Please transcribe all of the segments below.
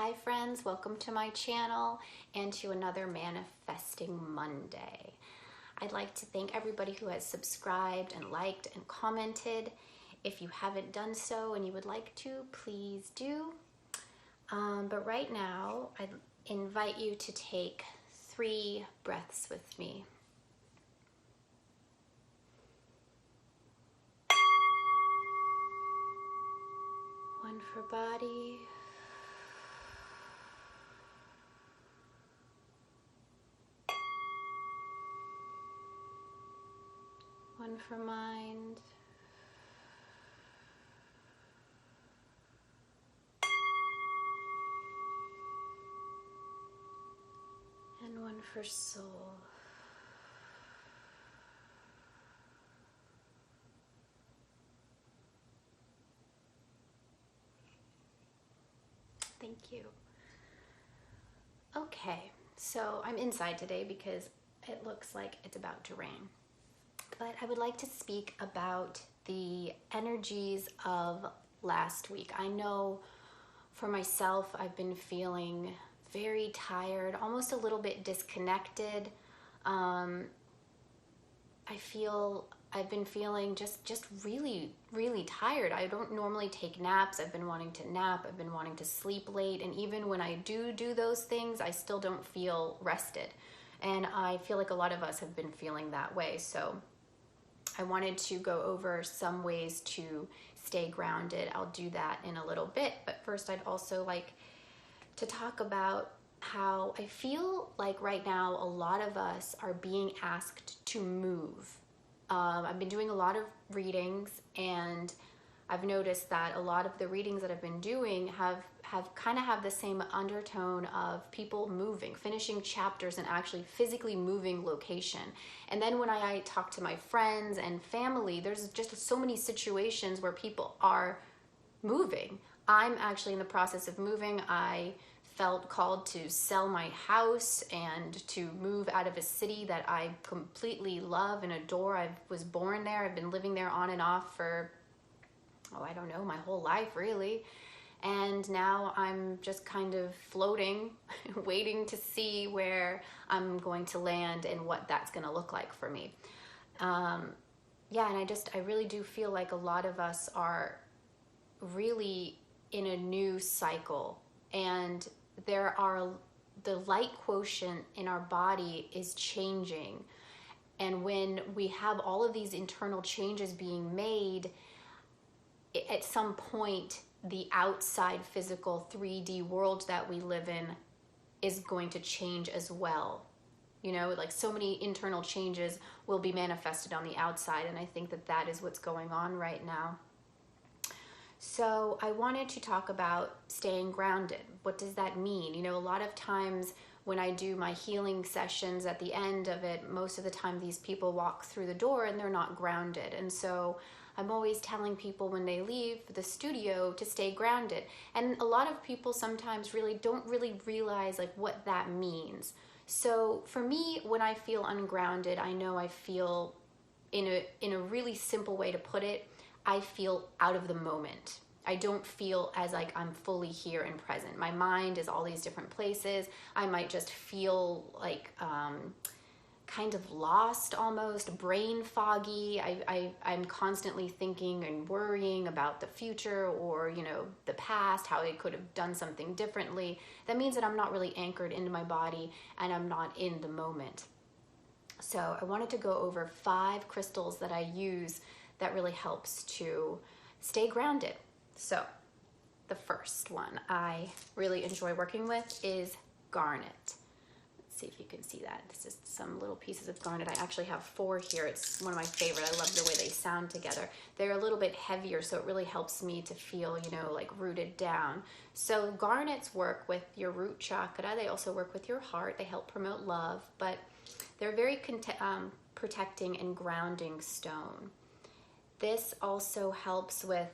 Hi friends, welcome to my channel and to another Manifesting Monday. I'd like to thank everybody who has subscribed and liked and commented. If you haven't done so and you would like to, please do. But right now, I invite you to take 3 breaths with me. One for body. One for mind. And one for soul. Thank you. Okay, so I'm inside today because it looks like it's about to rain. But I would like to speak about the energies of last week. I know for myself, I've been feeling very tired, almost a little bit disconnected. I've been feeling just really, really tired. I don't normally take naps. I've been wanting to nap. I've been wanting to sleep late. And even when I do those things, I still don't feel rested. And I feel like a lot of us have been feeling that way. So I wanted to go over some ways to stay grounded. I'll do that in a little bit. But first, I'd also like to talk about how I feel like right now a lot of us are being asked to move. I've been doing a lot of readings, and I've noticed that a lot of the readings that I've been doing have the same undertone of people moving, finishing chapters and actually physically moving location. And then when I talk to my friends and family, there's just so many situations where people are moving. I'm actually in the process of moving. I felt called to sell my house and to move out of a city that I completely love and adore. I was born there. I've been living there on and off for, I don't know, my whole life really. And now I'm just kind of floating, waiting to see where I'm going to land and what that's going to look like for me. And I really do feel like a lot of us are really in a new cycle, and the light quotient in our body is changing. And when we have all of these internal changes being made, at some point, the outside physical 3D world that we live in is going to change as well. You know, like so many internal changes will be manifested on the outside, and I think that is what's going on right now. So I wanted to talk about staying grounded. What does that mean? You know, a lot of times when I do my healing sessions, at the end of it, most of the time these people walk through the door and they're not grounded. And so I'm always telling people when they leave the studio to stay grounded. And a lot of people sometimes don't really realize like what that means. So for me, when I feel ungrounded, I know I feel, in a really simple way to put it, I feel out of the moment. I don't feel as like I'm fully here and present. My mind is all these different places. I might just feel like kind of lost almost, brain foggy. I'm constantly thinking and worrying about the future or, you know, the past, how I could have done something differently. That means that I'm not really anchored into my body and I'm not in the moment. So I wanted to go over 5 crystals that I use that really helps to stay grounded. So the first one I really enjoy working with is garnet. Let's see if you can see that. This is some little pieces of garnet. I actually have 4 here. It's one of my favorite. I love the way they sound together. They're a little bit heavier, so it really helps me to feel, you know, like rooted down. So garnets work with your root chakra. They also work with your heart. They help promote love, but they're very protecting and grounding stone. This also helps with,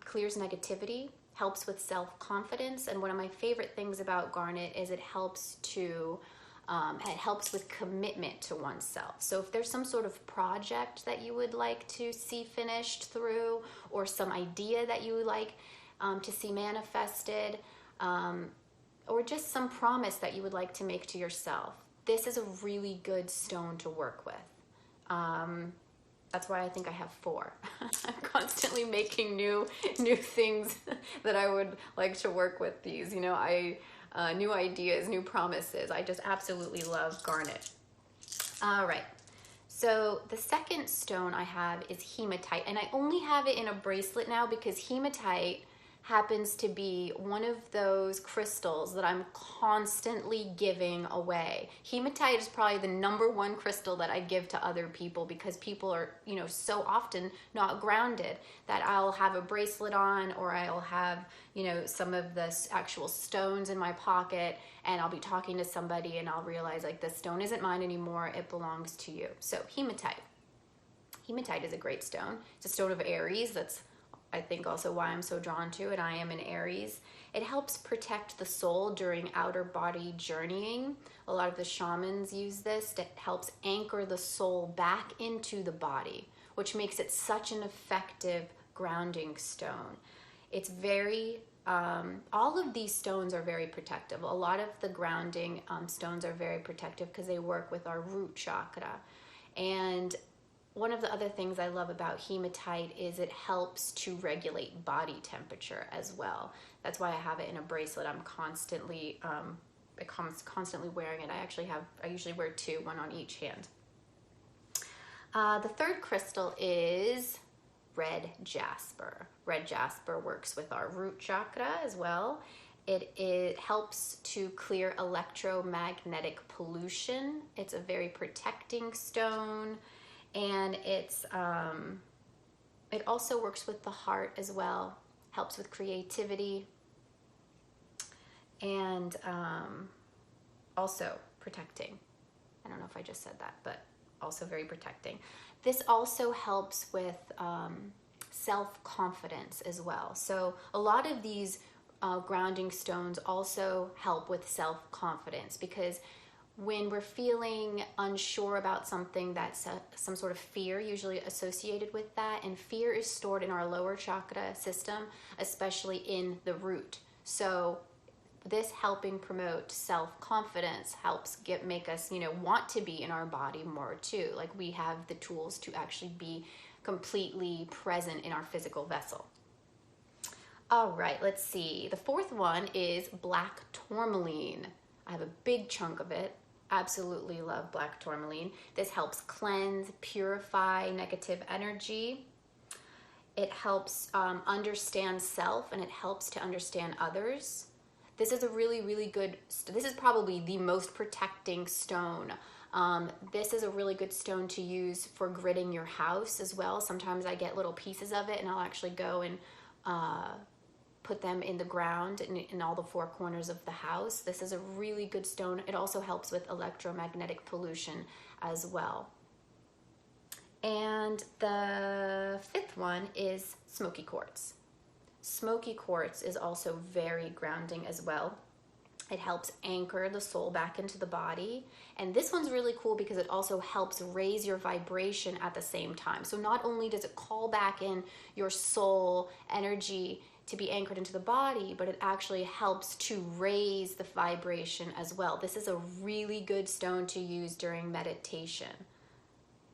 clears negativity, helps with self-confidence, and one of my favorite things about garnet is it helps with commitment to oneself. So if there's some sort of project that you would like to see finished through, or some idea that you would like to see manifested, or just some promise that you would like to make to yourself, this is a really good stone to work with. That's why I think I have 4. I'm constantly making new things that I would like to work with these. You know, new ideas, new promises. I just absolutely love garnet. All right. So the second stone I have is hematite, and I only have it in a bracelet now because hematite happens to be one of those crystals that I'm constantly giving away. Hematite is probably the #1 crystal that I give to other people because people are, you know, so often not grounded that I'll have a bracelet on, or I'll have, you know, some of the actual stones in my pocket, and I'll be talking to somebody and I'll realize, like, this stone isn't mine anymore, it belongs to you. So hematite. Hematite is a great stone. It's a stone of Aries. That's, I think, also why I'm so drawn to it. I am an Aries. It helps protect the soul during outer body journeying. A lot of the shamans use this. It helps anchor the soul back into the body, which makes it such an effective grounding stone. It's very, all of these stones are very protective. A lot of the grounding stones are very protective because they work with our root chakra. And one of the other things I love about hematite is it helps to regulate body temperature as well. That's why I have it in a bracelet. I'm constantly, constantly wearing it. I usually wear 2, one on each hand. The third crystal is red jasper. Red jasper works with our root chakra as well. It helps to clear electromagnetic pollution. It's a very protecting stone. And it also works with the heart as well, helps with creativity, and also protecting. I don't know if I just said that, but also very protecting. This also helps with self-confidence as well. So a lot of these grounding stones also help with self-confidence, because when we're feeling unsure about something, that's some sort of fear usually associated with that, and fear is stored in our lower chakra system, especially in the root. So this helping promote self-confidence helps make us, you know, want to be in our body more too. Like, we have the tools to actually be completely present in our physical vessel. All right, let's see. The fourth one is black tourmaline. I have a big chunk of it. Absolutely love black tourmaline. This helps cleanse, purify negative energy. It helps understand self, and it helps to understand others. This is a really, really good, this is probably the most protecting stone. This is a really good stone to use for gridding your house as well. Sometimes I get little pieces of it and I'll actually go and put them in the ground in all the 4 corners of the house. This is a really good stone. It also helps with electromagnetic pollution as well. And the 5th one is smoky quartz. Smoky quartz is also very grounding as well. It helps anchor the soul back into the body. And this one's really cool because it also helps raise your vibration at the same time. So not only does it call back in your soul energy to be anchored into the body, but it actually helps to raise the vibration as well. This is a really good stone to use during meditation.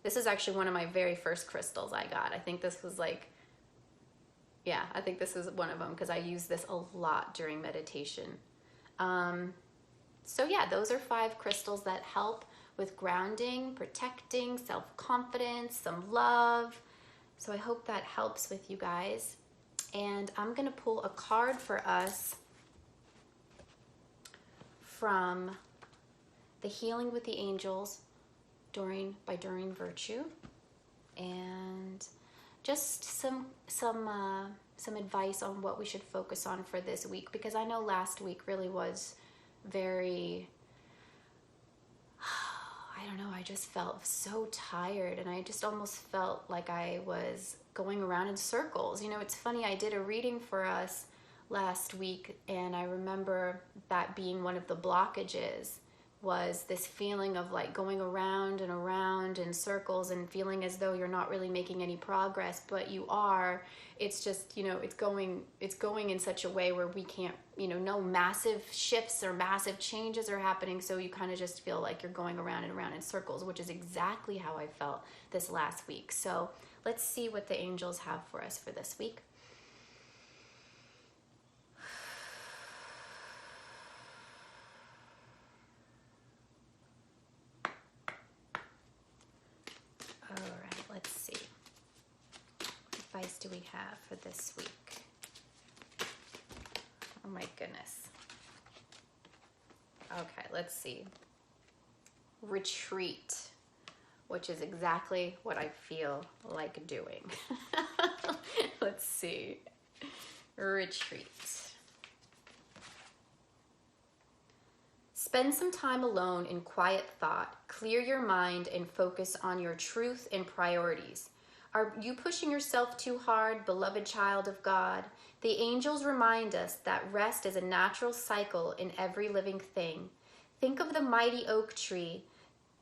This is actually one of my very first crystals I got. I think this was like, yeah, I think this is one of them because I use this a lot during meditation. So yeah, those are 5 crystals that help with grounding, protecting, self-confidence, some love. So I hope that helps with you guys. And I'm going to pull a card for us from The Healing with the Angels, Doreen, by Doreen Virtue. And just some advice on what we should focus on for this week, because I know last week really was very, I don't know, I just felt so tired, and I just almost felt like I was going around in circles. You know, it's funny, I did a reading for us last week, and I remember that being one of the blockages was this feeling of like going around and around in circles and feeling as though you're not really making any progress, but you are. It's just, it's going in such a way where we can't, no massive shifts or massive changes are happening. So you kind of just feel like you're going around and around in circles, which is exactly how I felt this last week. So let's see what the angels have for us for this week. All right, let's see. What advice do we have for this week? Oh my goodness. Okay, let's see. Retreat, which is exactly what I feel like doing. Let's see. Retreat. Spend some time alone in quiet thought. Clear your mind and focus on your truth and priorities. Are you pushing yourself too hard, beloved child of God? The angels remind us that rest is a natural cycle in every living thing. Think of the mighty oak tree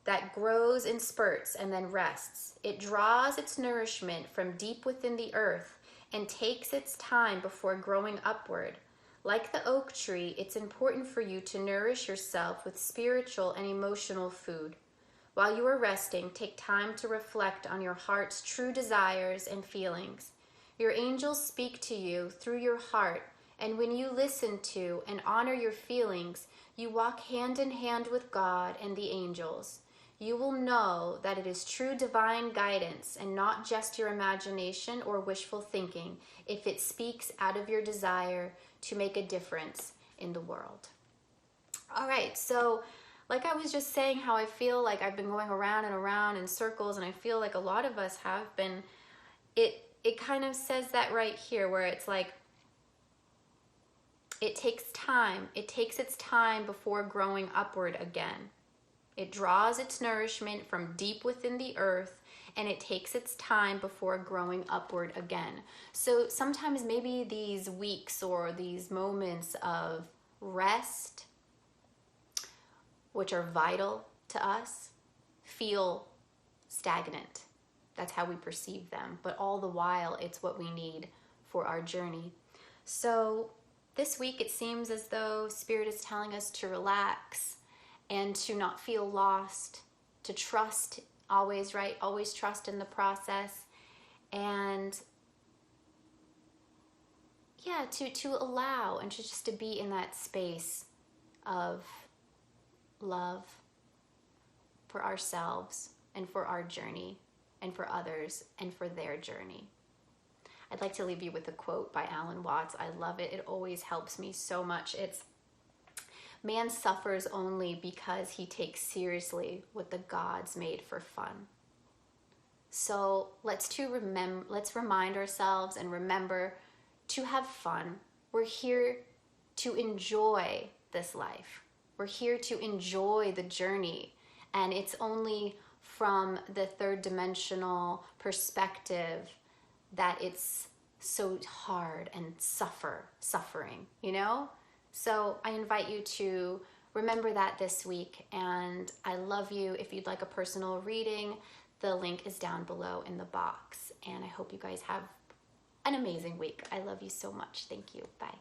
that grows in spurts and then rests. It draws its nourishment from deep within the earth and takes its time before growing upward. Like the oak tree, it's important for you to nourish yourself with spiritual and emotional food. While you are resting, take time to reflect on your heart's true desires and feelings. Your angels speak to you through your heart, and when you listen to and honor your feelings, you walk hand in hand with God and the angels. You will know that it is true divine guidance and not just your imagination or wishful thinking if it speaks out of your desire to make a difference in the world. All right, so like I was just saying, how I feel like I've been going around and around in circles, and I feel like a lot of us have been. It kind of says that right here, where it's like it takes time. It takes its time before growing upward again. It draws its nourishment from deep within the earth, and it takes its time before growing upward again. So sometimes maybe these weeks or these moments of rest, which are vital to us, feel stagnant. That's how we perceive them. But all the while, it's what we need for our journey. So this week, it seems as though Spirit is telling us to relax and to not feel lost, to trust always, right? Always trust in the process. And yeah, to allow and just to be in that space of love for ourselves and for our journey and for others and for their journey. I'd like to leave you with a quote by Alan Watts. I love it. It always helps me so much. It's, "Man suffers only because he takes seriously what the gods made for fun." So let's remind ourselves and remember to have fun. We're here to enjoy this life. We're here to enjoy the journey. And it's only from the third dimensional perspective that it's so hard and suffering, So I invite you to remember that this week, and I love you. If you'd like a personal reading, the link is down below in the box, and I hope you guys have an amazing week. I love you so much. Thank you. Bye.